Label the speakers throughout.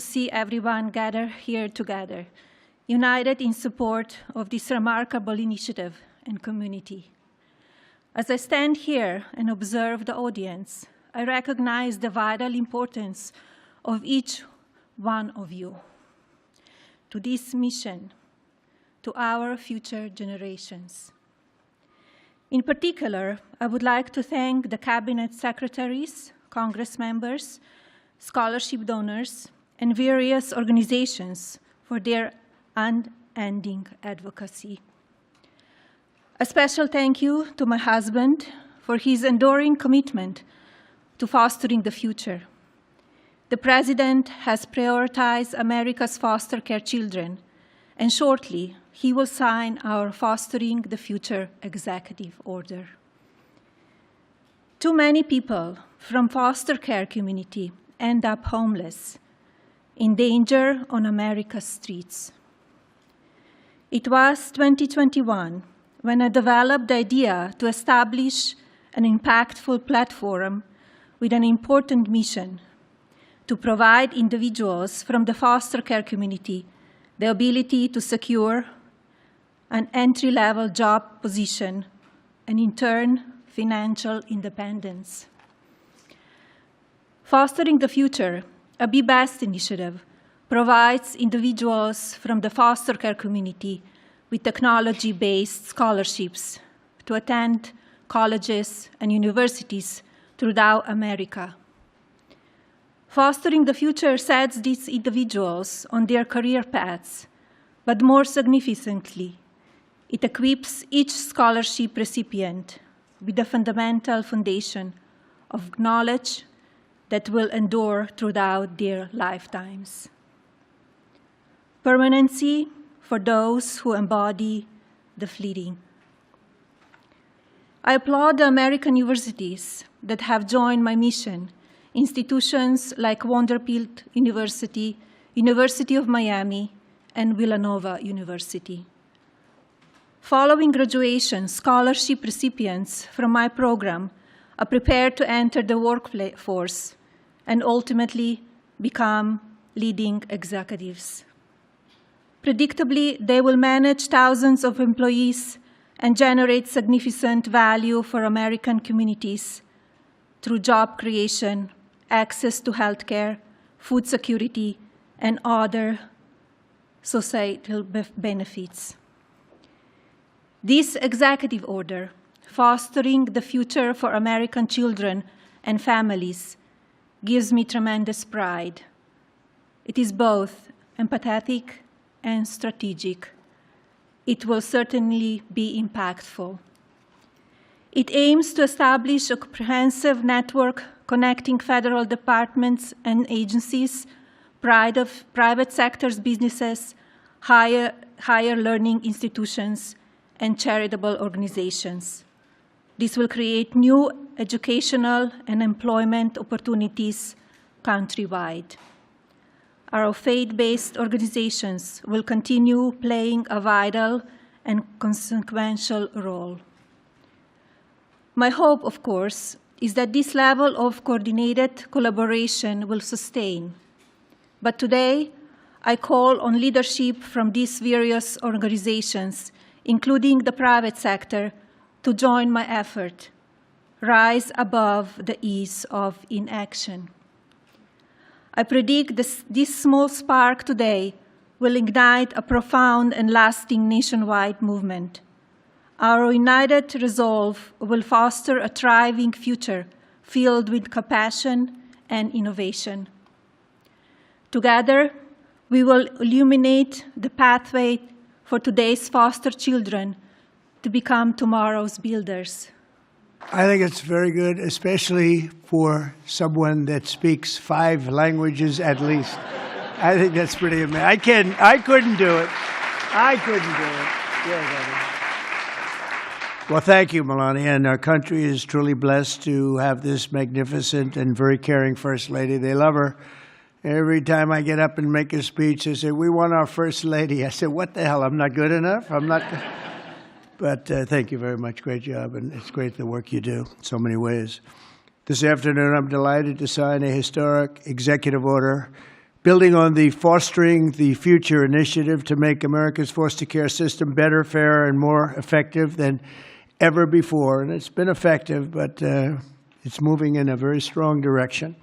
Speaker 1: See everyone gather here together, united in support of this remarkable initiative and community. As I stand here and observe the audience, I recognize the vital importance of each one of you to this mission, to our future generations. In particular, I would like to thank the cabinet secretaries, Congress members, scholarship donors, and various organizations for their unending advocacy. A special thank you to my husband for his enduring commitment to fostering the future. The President has prioritized America's foster care children, and shortly he will sign our Fostering the Future Executive Order. Too many people from foster care community end up homeless, in danger on America's streets. It was 2021 when I developed the idea to establish an impactful platform with an important mission to provide individuals from the foster care community the ability to secure an entry-level job position and, in turn, financial independence. Fostering the Future, a Be Best initiative, provides individuals from the foster care community with technology-based scholarships to attend colleges and universities throughout America. Fostering the Future sets these individuals on their career paths, but more significantly, it equips each scholarship recipient with a fundamental foundation of knowledge that will endure throughout their lifetimes. Permanency for those who embody the fleeting. I applaud the American universities that have joined my mission, institutions like Vanderbilt University, University of Miami, and Villanova University. Following graduation, scholarship recipients from my program are prepared to enter the workforce and ultimately become leading executives. Predictably, they will manage thousands of employees and generate significant value for American communities through job creation, access to healthcare, food security, and other societal benefits. This executive order, Fostering the Future for American Children and Families, gives me tremendous pride. It is both empathetic and strategic. It will certainly be impactful. It aims to establish a comprehensive network connecting federal departments and agencies, private sector businesses, higher learning institutions, and charitable organizations. This will create new educational and employment opportunities countrywide. Our faith-based organizations will continue playing a vital and consequential role. My hope, of course, is that this level of coordinated collaboration will sustain. But today, I call on leadership from these various organizations, including the private sector, to join my effort, rise above the ease of inaction. I predict this small spark today will ignite a profound and lasting nationwide movement. Our united resolve will foster a thriving future filled with compassion and innovation. Together, we will illuminate the pathway for today's foster children to become tomorrow's builders.
Speaker 2: I think it's very good, especially for someone that speaks 5 languages at least. I think that's pretty amazing. I couldn't do it. I couldn't do it. Yes, well, thank you, Melania. And our country is truly blessed to have this magnificent and very caring First Lady. They love her. Every time I get up and make a speech, they say, "We want our First Lady." I said, "What the hell? I'm not good enough? I'm not." But thank you very much. Great job. And it's great the work you do in so many ways. This afternoon, I'm delighted to sign a historic executive order building on the Fostering the Future initiative to make America's foster care system better, fairer, and more effective than ever before. And it's been effective, but it's moving in a very strong direction.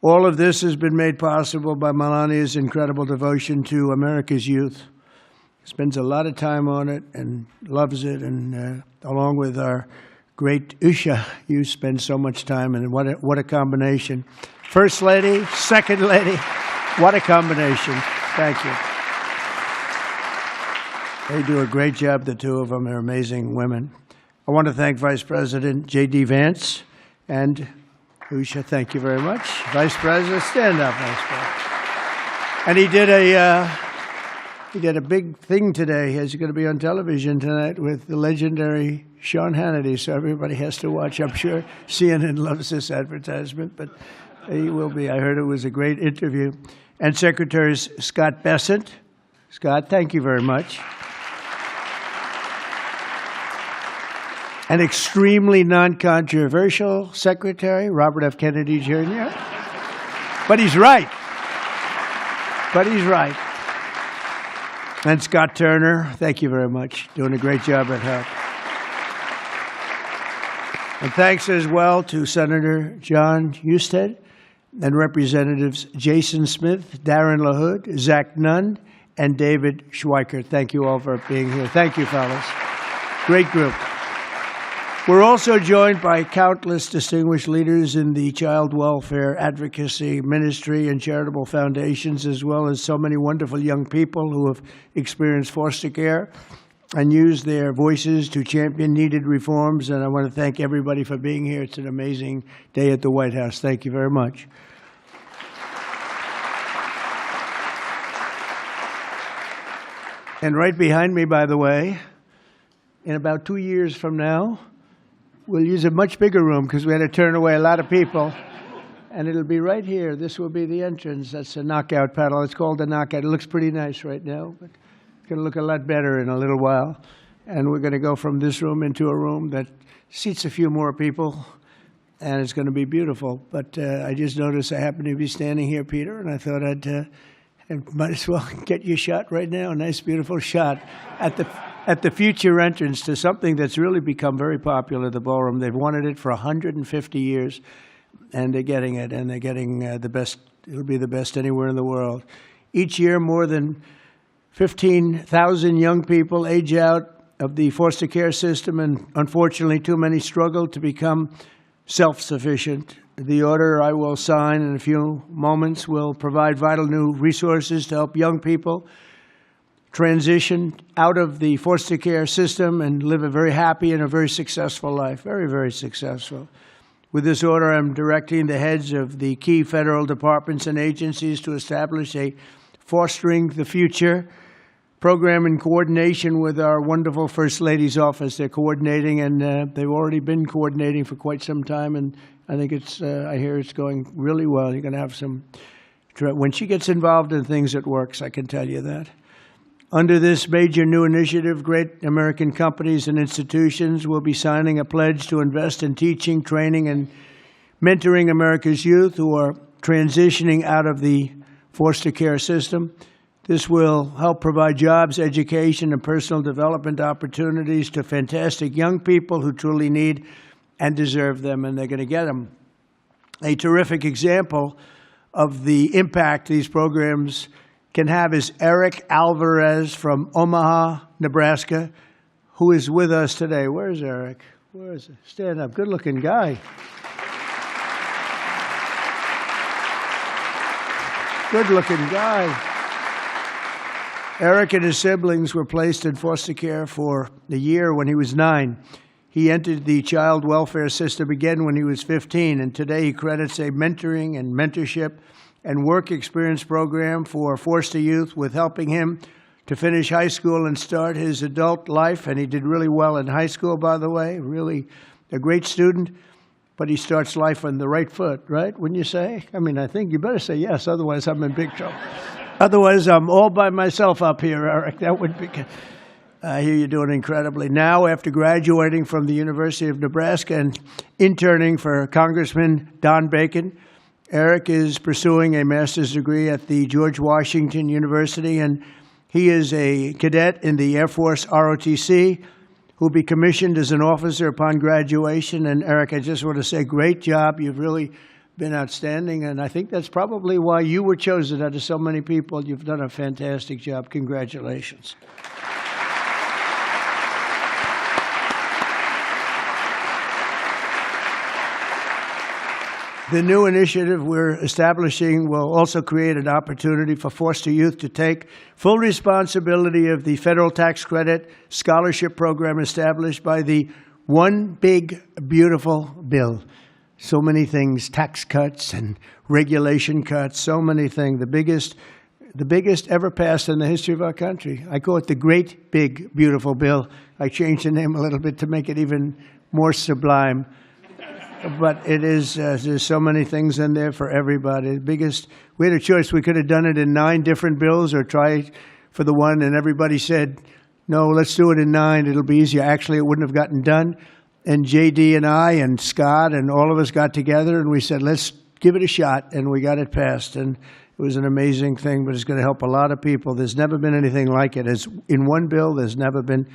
Speaker 2: All of this has been made possible by Melania's incredible devotion to America's youth. Spends a lot of time on it and loves it, and along with our great Usha, you spend so much time, and what a combination. First Lady, Second Lady, what a combination. Thank you. They do a great job, the two of them. They're amazing women. I want to thank Vice President J.D. Vance and Usha. Thank you very much. Vice President, stand up, Vice President. And he did a big thing today. He's going to be on television tonight with the legendary Sean Hannity, so everybody has to watch. I'm sure CNN loves this advertisement, but he will be. I heard it was a great interview. And Secretaries Scott Bessent. Scott, thank you very much. An extremely non-controversial Secretary, Robert F. Kennedy, Jr. But he's right. And Scott Turner, thank you very much. Doing a great job at HUD. And thanks as well to Senator John Husted and Representatives Jason Smith, Darren LaHood, Zach Nunn, and David Schweikert. Thank you all for being here. Thank you, fellas. Great group. We're also joined by countless distinguished leaders in the child welfare advocacy, ministry, and charitable foundations, as well as so many wonderful young people who have experienced foster care and used their voices to champion needed reforms. And I want to thank everybody for being here. It's an amazing day at the White House. Thank you very much. And right behind me, by the way, in about 2 years from now, we'll use a much bigger room because we had to turn away a lot of people. And it'll be right here. This will be the entrance. That's a knockout paddle. It's called a knockout. It looks pretty nice right now, but it's going to look a lot better in a little while. And we're going to go from this room into a room that seats a few more people, and it's going to be beautiful. But I just noticed I happen to be standing here, Peter, and I thought I might as well get you a shot right now. A nice, beautiful shot at the future entrance to something that's really become very popular, the ballroom. They've wanted it for 150 years, and they're getting it, and they're getting the best. It'll be the best anywhere in the world. Each year, more than 15,000 young people age out of the foster care system, and unfortunately, too many struggle to become self-sufficient. The order I will sign in a few moments will provide vital new resources to help young people transition out of the foster care system and live a very happy and a very successful life. Very, very successful. With this order, I'm directing the heads of the key federal departments and agencies to establish a Fostering the Future program in coordination with our wonderful First Lady's office. They're coordinating, and they've already been coordinating for quite some time, and I think I hear it's going really well. You're going to have some, when she gets involved in things, it works, I can tell you that. Under this major new initiative, great American companies and institutions will be signing a pledge to invest in teaching, training, and mentoring America's youth who are transitioning out of the foster care system. This will help provide jobs, education, and personal development opportunities to fantastic young people who truly need and deserve them, and they're going to get them. A terrific example of the impact these programs can have is Eric Alvarez from Omaha, Nebraska, who is with us today. Where's Eric? Where is he? Stand up. Good-looking guy. Good-looking guy. Eric and his siblings were placed in foster care for a year when he was 9. He entered the child welfare system again when he was 15, and today he credits a mentoring and mentorship and work experience program for foster youth with helping him to finish high school and start his adult life. And he did really well in high school, by the way, really a great student, but he starts life on the right foot, right? Wouldn't you say? I mean, I think you better say yes, otherwise I'm in big trouble. Otherwise, I'm all by myself up here, Eric. That would be good. I hear you're doing incredibly. Now, after graduating from the University of Nebraska and interning for Congressman Don Bacon, Eric is pursuing a master's degree at the George Washington University, and he is a cadet in the Air Force ROTC who will be commissioned as an officer upon graduation. And Eric, I just want to say, great job. You've really been outstanding, and I think that's probably why you were chosen out of so many people. You've done a fantastic job. Congratulations. The new initiative we're establishing will also create an opportunity for foster youth to take full responsibility of the federal tax credit scholarship program established by the One Big Beautiful Bill. So many things, tax cuts and regulation cuts, so many things. The biggest ever passed in the history of our country. I call it the Great Big Beautiful Bill. I changed the name a little bit to make it even more sublime. But it is, there's so many things in there for everybody. We had a choice. We could have done it in 9 different bills or try for the one, and everybody said, no, let's do it in 9. It'll be easier. Actually, it wouldn't have gotten done. And J.D. and I and Scott and all of us got together, and we said, let's give it a shot, and we got it passed. And it was an amazing thing, but it's going to help a lot of people. There's never been anything like it. As in one bill, there's never been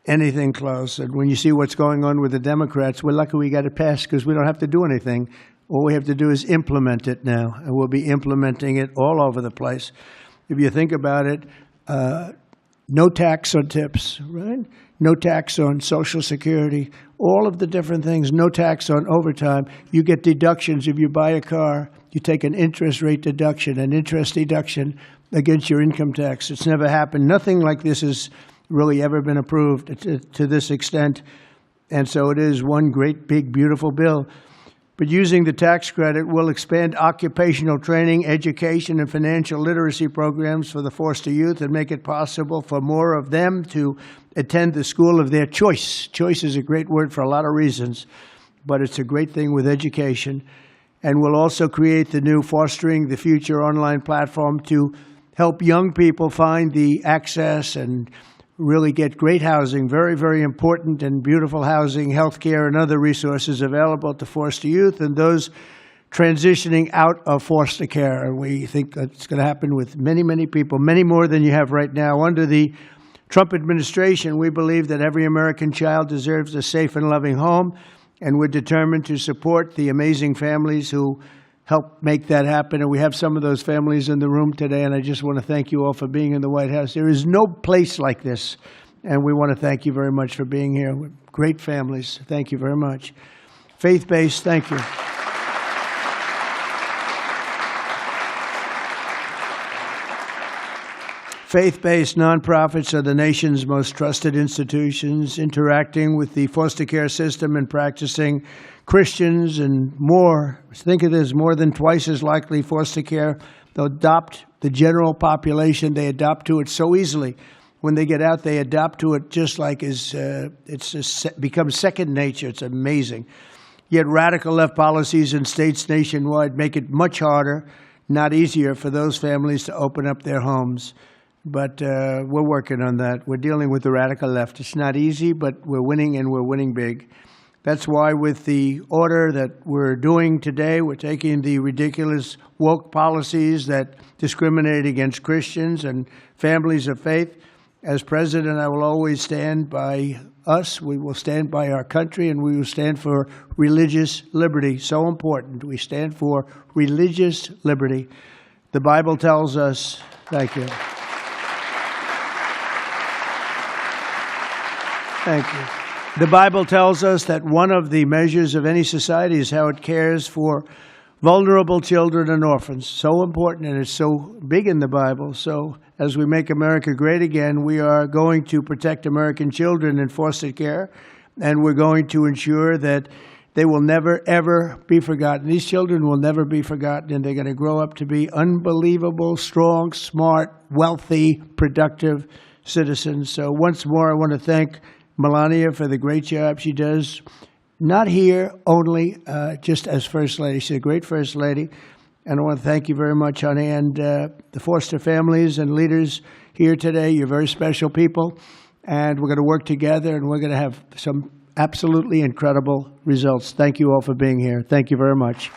Speaker 2: anything close. And when you see what's going on with the Democrats, we're lucky we got it passed because we don't have to do anything. All we have to do is implement it now, and we'll be implementing it all over the place. If you think about it, no tax on tips, right? No tax on Social Security, all of the different things, no tax on overtime. You get deductions if you buy a car. You take an interest rate deduction, an interest deduction against your income tax. It's never happened. Nothing like this has really ever been approved to this extent. And so it is one great, big, beautiful bill. But using the tax credit will expand occupational training, education, and financial literacy programs for the foster youth and make it possible for more of them to attend the school of their choice. Choice is a great word for a lot of reasons, but it's a great thing with education. And we'll also create the new Fostering the Future online platform to help young people find the access and really get great housing, very, very important and beautiful housing, health care, and other resources available to foster youth and those transitioning out of foster care. And we think that's going to happen with many, many people, many more than you have right now. Under the Trump administration, we believe that every American child deserves a safe and loving home, and we're determined to support the amazing families who help make that happen. And we have some of those families in the room today, and I just want to thank you all for being in the White House. There is no place like this, and we want to thank you very much for being here. We're great families. Thank you very much. Faith-based, thank you. Faith-based nonprofits are the nation's most trusted institutions, interacting with the foster care system and practicing Christians and more. Think of this, more than twice as likely foster care. They'll adopt the general population. They adopt to it so easily. When they get out, they adopt to it just like it's becomes second nature. It's amazing. Yet radical left policies in states nationwide make it much harder, not easier, for those families to open up their homes. But we're working on that. We're dealing with the radical left. It's not easy, but we're winning, and we're winning big. That's why with the order that we're doing today, we're taking the ridiculous woke policies that discriminate against Christians and families of faith. As president, I will always stand by us. We will stand by our country, and we will stand for religious liberty. So important. We stand for religious liberty. The Bible tells us, thank you. Thank you. The Bible tells us that one of the measures of any society is how it cares for vulnerable children and orphans. So important, and it's so big in the Bible. So as we make America great again, we are going to protect American children in foster care, and we're going to ensure that they will never, ever be forgotten. These children will never be forgotten, and they're going to grow up to be unbelievable, strong, smart, wealthy, productive citizens. So once more, I want to thank Melania for the great job she does, not here only just as First Lady. She's a great First Lady. And I want to thank you very much, honey, and the foster families and leaders here today. You're very special people, and we're going to work together, and we're going to have some absolutely incredible results. Thank you all for being here. Thank you very much.